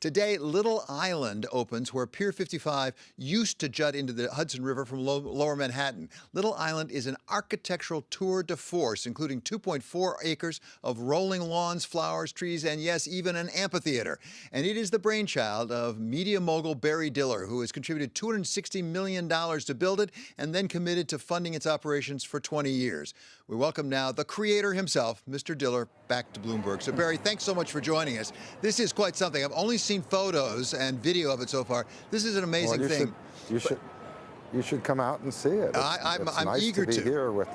Today, Little Island opens where Pier 55 used to jut into the Hudson River from lower Manhattan. Little Island is an architectural tour de force, including 2.4 acres of rolling lawns, flowers, trees, and yes, even an amphitheater. And it is the brainchild of media mogul Barry Diller, who has contributed $260 million to build it and then committed to funding its operations for 20 years. We welcome now the creator himself, Mr. Diller, back to Bloomberg. So, Barry, thanks so much for joining us. This is quite something. I've only seen photos and video of it so far. This is an amazing thing. You should come out and see it. I'm nice eager to be here with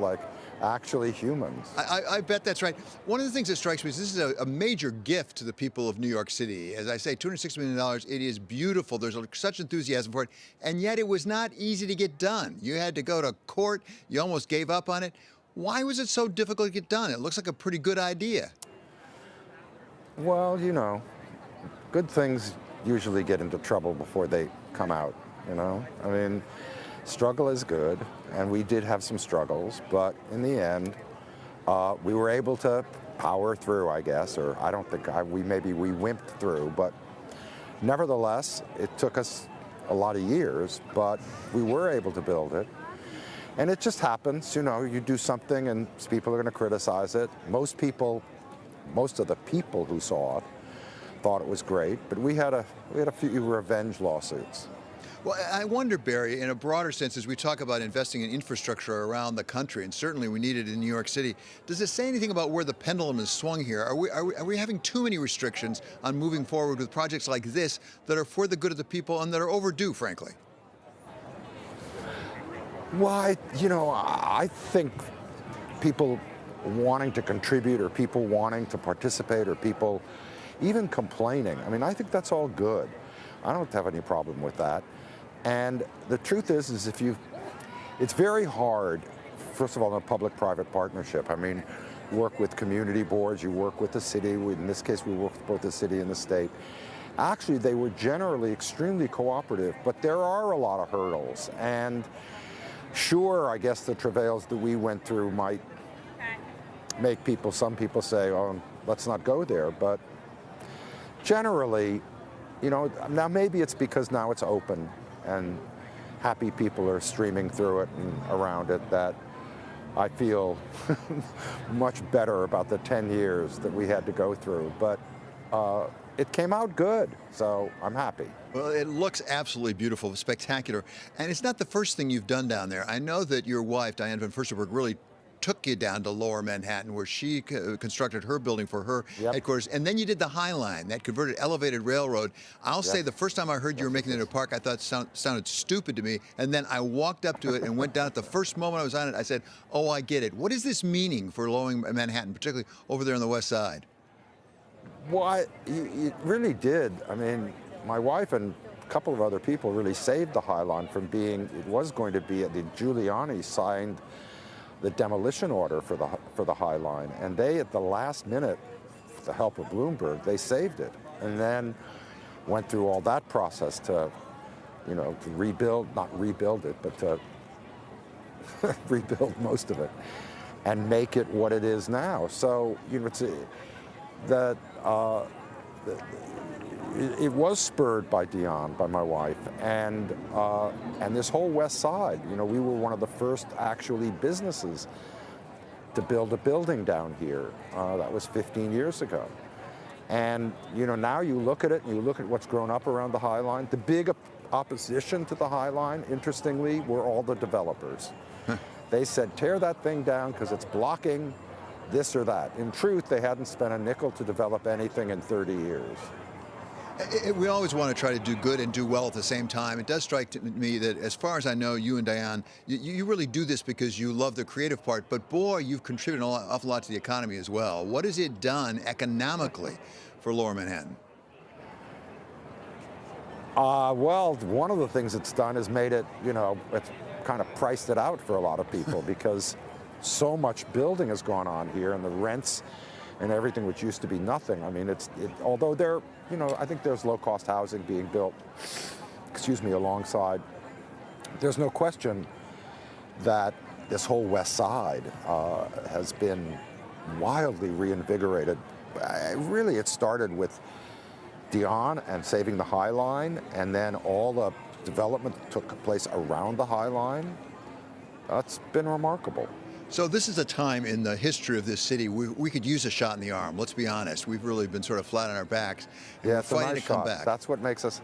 actually humans. I bet that's right. One of the things that strikes me is this is a major gift to the people of New York City. As I say, $260 million, it is beautiful. There's such enthusiasm for it. And yet it was not easy to get done. You had to go to court. You almost gave up on it. Why was it so difficult to get done? It looks like a pretty good idea. Well, good things usually get into trouble before they come out, I mean, struggle is good, and we did have some struggles, but in the end, we were able to power through, I guess, or I don't think we wimped through, but nevertheless, it took us a lot of years, but we were able to build it. And it just happens, you do something and people are going to criticize it. Most of the people who saw it thought it was great, but we had a few revenge lawsuits. Well, I wonder, Barry, in a broader sense, as we talk about investing in infrastructure around the country, and certainly we need it in New York City, does it say anything about where the pendulum is swung here? Are we having too many restrictions on moving forward with projects like this that are for the good of the people and that are overdue, frankly? Well, I think people wanting to contribute or people wanting to participate or people even complaining, I think that's all good. I don't have any problem with that. And the truth is it's very hard, first of all, in a public-private partnership. You work with community boards, you work with the city. In this case, we work with both the city and the state. Actually, they were generally extremely cooperative, but there are a lot of hurdles. And sure, I guess the travails that we went through might make some people say, oh, let's not go there. But generally, now maybe it's because now it's open and happy people are streaming through it and around it that I feel much better about the 10 years that we had to go through. But it came out good, so I'm happy. Well, it looks absolutely beautiful, spectacular. And it's not the first thing you've done down there. I know that your wife, Diane van Furstenberg, really took you down to lower Manhattan, where she constructed her building for her headquarters. And then you did the High Line, that converted elevated railroad. I'll say the first time I heard you were making it a park, I thought it sounded stupid to me. And then I walked up to it and went down. At the first moment I was on it, I said, oh, I get it. What is this meaning for lower Manhattan, particularly over there on the west side? Well, it really did. My wife and a couple of other people really saved the High Line from being, it was going to be, the Giuliani signed the demolition order for the High Line, and they, at the last minute, with the help of Bloomberg, they saved it, and then went through all that process to, to rebuild, not rebuild it, but to rebuild most of it and make it what it is now. So, it was spurred by Dion, by my wife, and this whole West Side. We were one of the first actually businesses to build a building down here. That was 15 years ago. And now you look at it, and you look at what's grown up around the High Line. The big opposition to the High Line, interestingly, were all the developers. They said, tear that thing down because it's blocking this or that. In truth, they hadn't spent a nickel to develop anything in 30 years. We always want to try to do good and do well at the same time. It does strike me that, as far as I know, you and Diane, you really do this because you love the creative part, but boy, you've contributed an awful lot to the economy as well. What has it done economically for lower Manhattan? Well, one of the things it's done is made it, it's kind of priced it out for a lot of people because so much building has gone on here, and the rents and everything, which used to be nothing. Although I think there's low-cost housing being built, alongside. There's no question that this whole West Side has been wildly reinvigorated. Really, it started with Dion and saving the High Line, and then all the development that took place around the High Line, that's been remarkable. So this is a time in the history of this city we could use a shot in the arm. Let's be honest. We've really been sort of flat on our backs. And Yeah, we're it's a fighting nice to come shot. back. That's what makes us,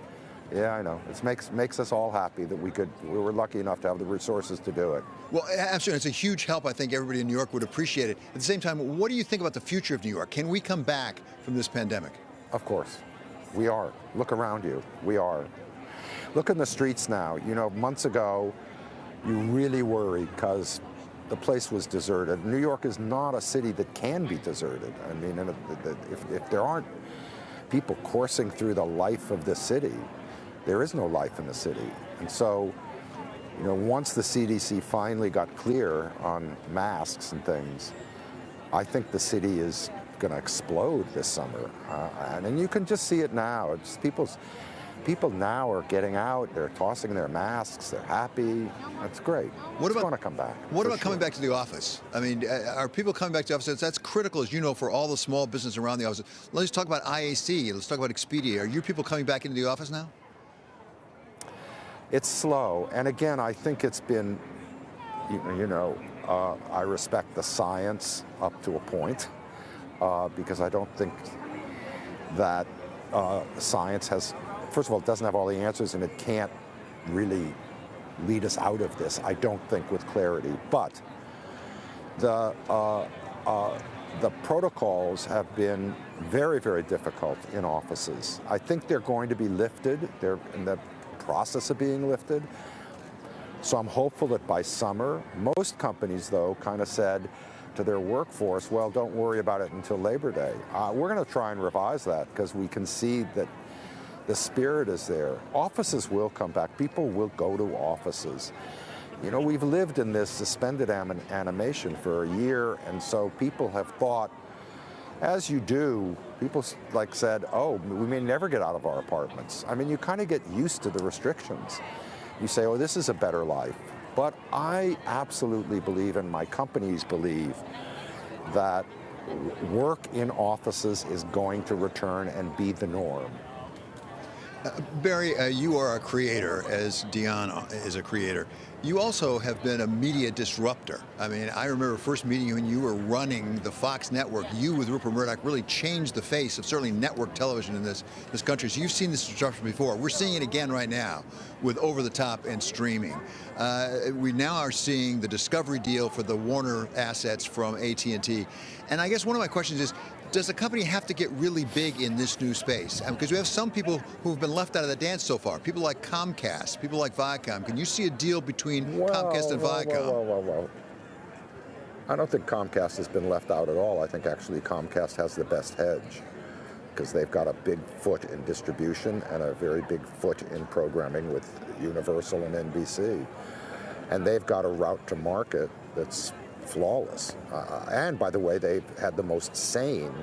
yeah, I know. It makes us all happy that we were lucky enough to have the resources to do it. Well, absolutely. It's a huge help. I think everybody in New York would appreciate it. At the same time, what do you think about the future of New York? Can we come back from this pandemic? Of course. We are. Look around you. We are. Look in the streets now. You know, months ago, you really worried because the place was deserted. New York is not a city that can be deserted. I mean, if there aren't people coursing through the life of the city, there is no life in the city. And so, you know, once the CDC finally got clear on masks and things, I think the city is going to explode this summer. And you can just see it now. It's people now are getting out, they're tossing their masks, they're happy. That's great. It's going to come back. What about coming back to the office? I mean, are people coming back to the office? That's critical, as you know, for all the small business around the office. Let's talk about IAC. Let's talk about Expedia. Are your people coming back into the office now? It's slow. And again, I think it's been, I respect the science up to a point because I don't think that science has, first of all, it doesn't have all the answers and it can't really lead us out of this, I don't think, with clarity. But the protocols have been very, very difficult in offices. I think they're going to be lifted. They're in the process of being lifted. So I'm hopeful that by summer, most companies, though, kind of said to their workforce, well, don't worry about it until Labor Day. We're going to try and revise that because we can see that the spirit is there. Offices will come back. People will go to offices. You know, we've lived in this suspended animation for a year, and so people have thought, as you do, people said, oh, we may never get out of our apartments. I mean, you kind of get used to the restrictions. You say, oh, this is a better life. But I absolutely believe, and my companies believe, that work in offices is going to return and be the norm. Barry, you are a creator, as Dion is a creator. You also have been a media disruptor. I mean, I remember first meeting you when you were running the Fox network. You, with Rupert Murdoch, really changed the face of certainly network television in this country. So you've seen this disruption before. We're seeing it again right now with over-the-top and streaming. We now are seeing the Discovery deal for the Warner assets from AT&T. And I guess one of my questions is, does the company have to get really big in this new space? Because we have some people who've been left out of the dance so far. People like Comcast, people like Viacom. Can you see a deal between Comcast and Viacom? Whoa. I don't think Comcast has been left out at all. I think actually Comcast has the best hedge because they've got a big foot in distribution and a very big foot in programming with Universal and NBC. And they've got a route to market that's flawless. And by the way, they've had the most sane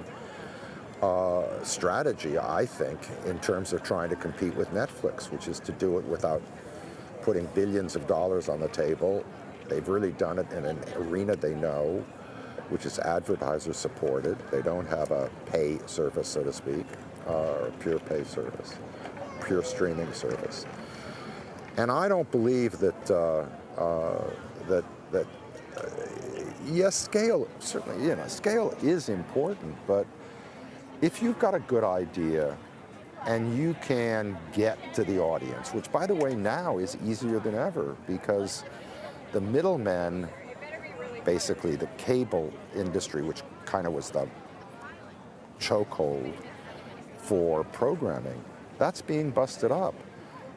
strategy, I think, in terms of trying to compete with Netflix, which is to do it without putting billions of dollars on the table. They've really done it in an arena they know, which is advertiser supported. They don't have a pay service, so to speak, or pure pay service, pure streaming service. And I don't believe that yes, scale, certainly, scale is important, but if you've got a good idea and you can get to the audience, which, by the way, now is easier than ever because the middlemen, basically the cable industry, which kind of was the chokehold for programming, that's being busted up.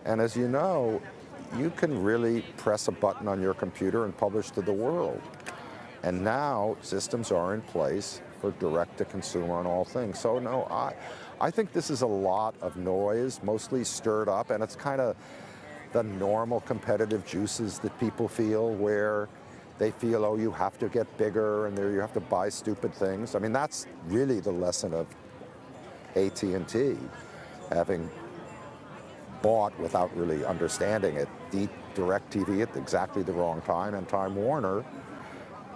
And as you know, you can really press a button on your computer and publish to the world. And now systems are in place for direct-to-consumer on all things. So no, I think this is a lot of noise, mostly stirred up, and it's kind of the normal competitive juices that people feel where they feel, oh, you have to get bigger and you have to buy stupid things. I mean, that's really the lesson of AT&T, having bought without really understanding it, DirecTV at exactly the wrong time and Time Warner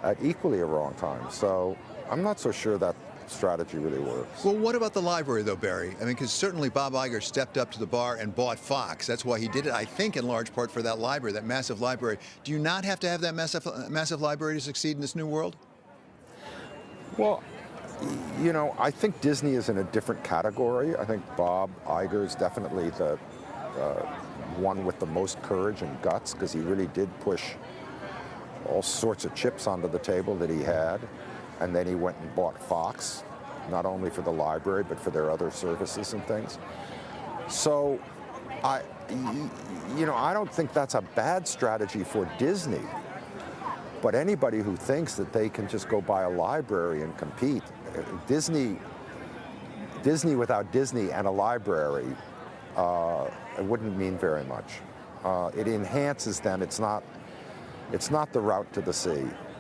at equally a wrong time. So I'm not so sure that strategy strategy really works. Well, what about the library, though, Barry? I mean, because certainly Bob Iger stepped up to the bar and bought Fox. That's why he did it, I think, in large part for that library, that massive library. Do you not have to have that massive library to succeed in this new world? Well, you know, I think Disney is in a different category. I think Bob Iger is definitely the one with the most courage and guts, because he really did push all sorts of chips onto the table that he had. And then he went and bought Fox, not only for the library, but for their other services and things. So, I don't think that's a bad strategy for Disney. But anybody who thinks that they can just go buy a library and compete, Disney without Disney and a library, it wouldn't mean very much. It enhances them. It's not the route to the sea.